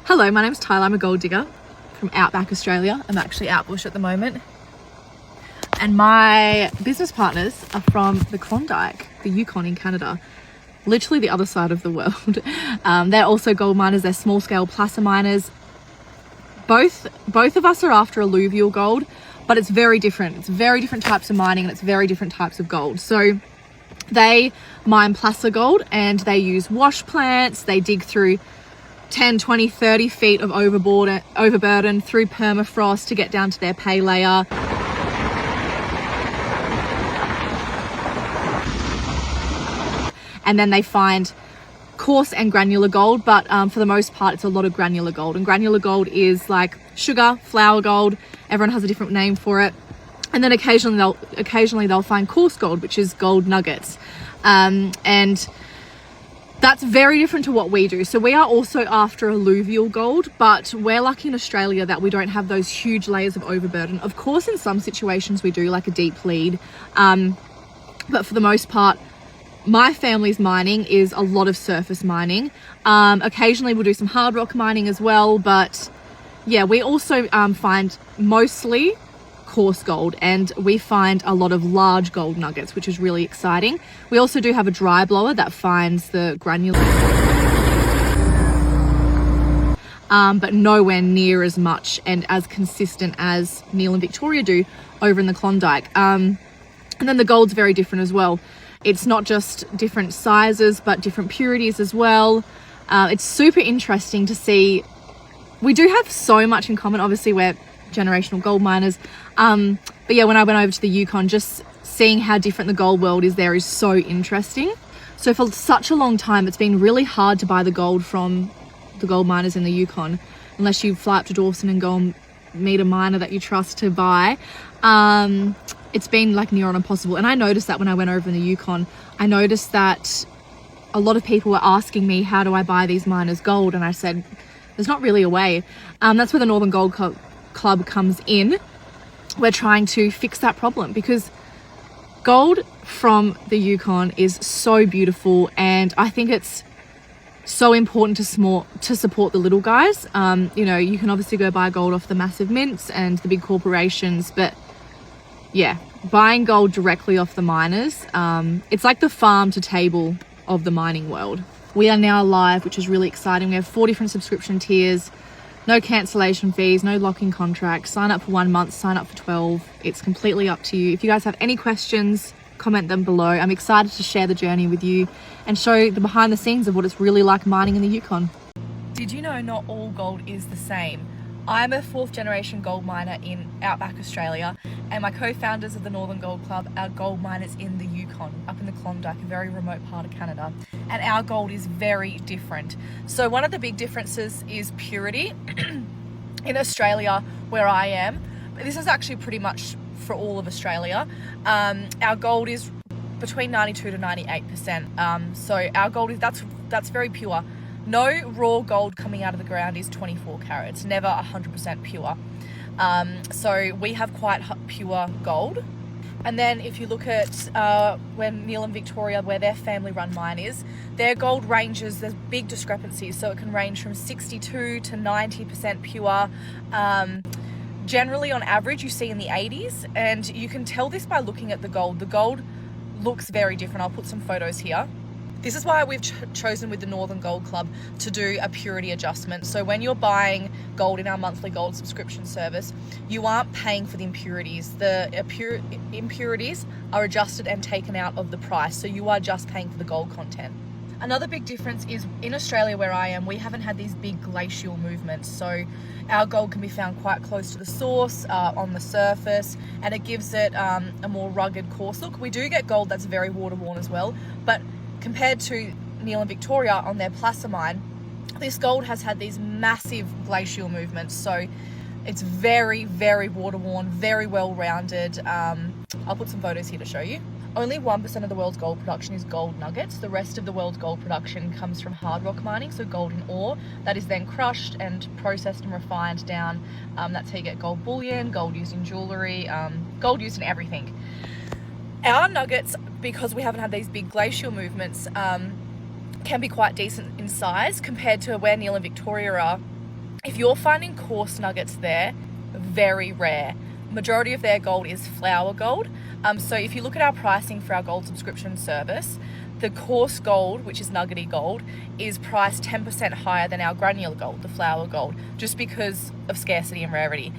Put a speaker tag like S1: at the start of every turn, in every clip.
S1: Hello, my name's Tyler. I'm a gold digger from Outback, Australia. I'm actually out bush at the moment. And my business partners are from the Klondike, the Yukon in Canada, literally the other side of the world. They're also gold miners. They're small scale placer miners. Both of us are after alluvial gold, but it's very different. It's very different types of mining and it's very different types of gold. So they mine placer gold and they use wash plants. They dig through 10, 20, 30 feet of overburden through permafrost to get down to their pay layer. And then they find coarse and granular gold, but for the most part, it's a lot of granular gold. And granular gold is like sugar, flour gold. Everyone has a different name for it. And then occasionally they'll find coarse gold, which is gold nuggets. And that's very different to what we do. So we are also after alluvial gold, but we're lucky in Australia that we don't have those huge layers of overburden. Of course, in some situations we do, like a deep lead. But for the most part, my family's mining is a lot of surface mining. Occasionally we'll do some hard rock mining as well, but yeah, we also find mostly coarse gold, and we find a lot of large gold nuggets, which is really exciting. We also do have a dry blower that finds the granular, but nowhere near as much and as consistent as Neil and Victoria do over in the Klondike. And then the gold's very different as well. It's not just different sizes, but different purities as well. It's super interesting to see. We do have so much in common. Obviously, we're generational gold miners. But yeah, when I went over to the Yukon, just seeing how different the gold world is there is so interesting. So for such a long time, it's been really hard to buy the gold from the gold miners in the Yukon, unless you fly up to Dawson and go and meet a miner that you trust to buy. It's been like near on impossible. And I noticed that when I went over in the Yukon, I noticed that a lot of people were asking me, how do I buy these miners gold? And I said, there's not really a way. That's where the Northern Gold Club comes in. We're trying to fix that problem because gold from the Yukon is so beautiful, and I think it's so important to support the little guys. You know, you can obviously go buy gold off the massive mints and the big corporations, but yeah, buying gold directly off the miners, it's like the farm to table of the mining world. We are now live, which is really exciting. We have 4 different subscription tiers. No cancellation fees, no locking contracts. Sign up for 1 month, sign up for 12. It's completely up to you. If you guys have any questions, comment them below. I'm excited to share the journey with you and show the behind the scenes of what it's really like mining in the Yukon. Did you know not all gold is the same? I'm a 4th generation gold miner in Outback, Australia, and my co-founders of the Northern Gold Club are gold miners in the Yukon, up in the Klondike, a very remote part of Canada. And our gold is very different. So one of the big differences is purity. In Australia, where I am, this is actually pretty much for all of Australia, our gold is between 92 to 98%. So our gold is, that's very pure. No raw gold coming out of the ground is 24 carats, never 100% pure. So we have quite pure gold. And then if you look at when Neil and Victoria, where their family run mine is, their gold ranges, there's big discrepancies. So it can range from 62 to 90% pure. Generally on average you see in the 80s, and you can tell this by looking at the gold. The gold looks very different. I'll put some photos here. This is why we've chosen with the Northern Gold Club to do a purity adjustment. So when you're buying gold in our monthly gold subscription service, you aren't paying for the impurities. The impurities are adjusted and taken out of the price. So you are just paying for the gold content. Another big difference is in Australia, where I am, we haven't had these big glacial movements. So our gold can be found quite close to the source, on the surface, and it gives it a more rugged, coarse look. We do get gold that's very water-worn as well, but compared to Neil and Victoria on their placer mine, this gold has had these massive glacial movements. So it's very, very water-worn, very well-rounded. I'll put some photos here to show you. Only 1% of the world's gold production is gold nuggets. The rest of the world's gold production comes from hard rock mining, so gold in ore that is then crushed and processed and refined down. That's how you get gold bullion, gold used in jewellery, gold used in everything. Our nuggets, because we haven't had these big glacial movements, can be quite decent in size compared to where Neil and Victoria are. If you're finding coarse nuggets there, very rare. Majority of their gold is flour gold. So if you look at our pricing for our gold subscription service, the coarse gold, which is nuggety gold, is priced 10% higher than our granular gold, the flour gold, just because of scarcity and rarity.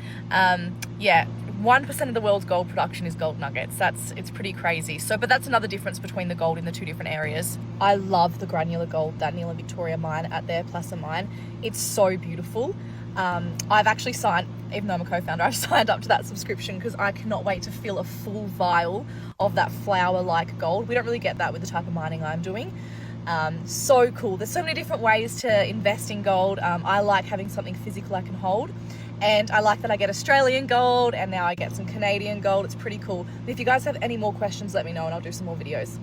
S1: Yeah, 1% of the world's gold production is gold nuggets. It's pretty crazy. But that's another difference between the gold in the two different areas. I love the granular gold that Neil and Victoria mine at their placer mine. It's so beautiful. I've actually signed, even though I'm a co-founder, I've signed up to that subscription because I cannot wait to fill a full vial of that flour-like gold. We don't really get that with the type of mining I'm doing. So cool. There's so many different ways to invest in gold. I like having something physical I can hold. And I like that I get Australian gold and now I get some Canadian gold. It's pretty cool. If you guys have any more questions, let me know and I'll do some more videos.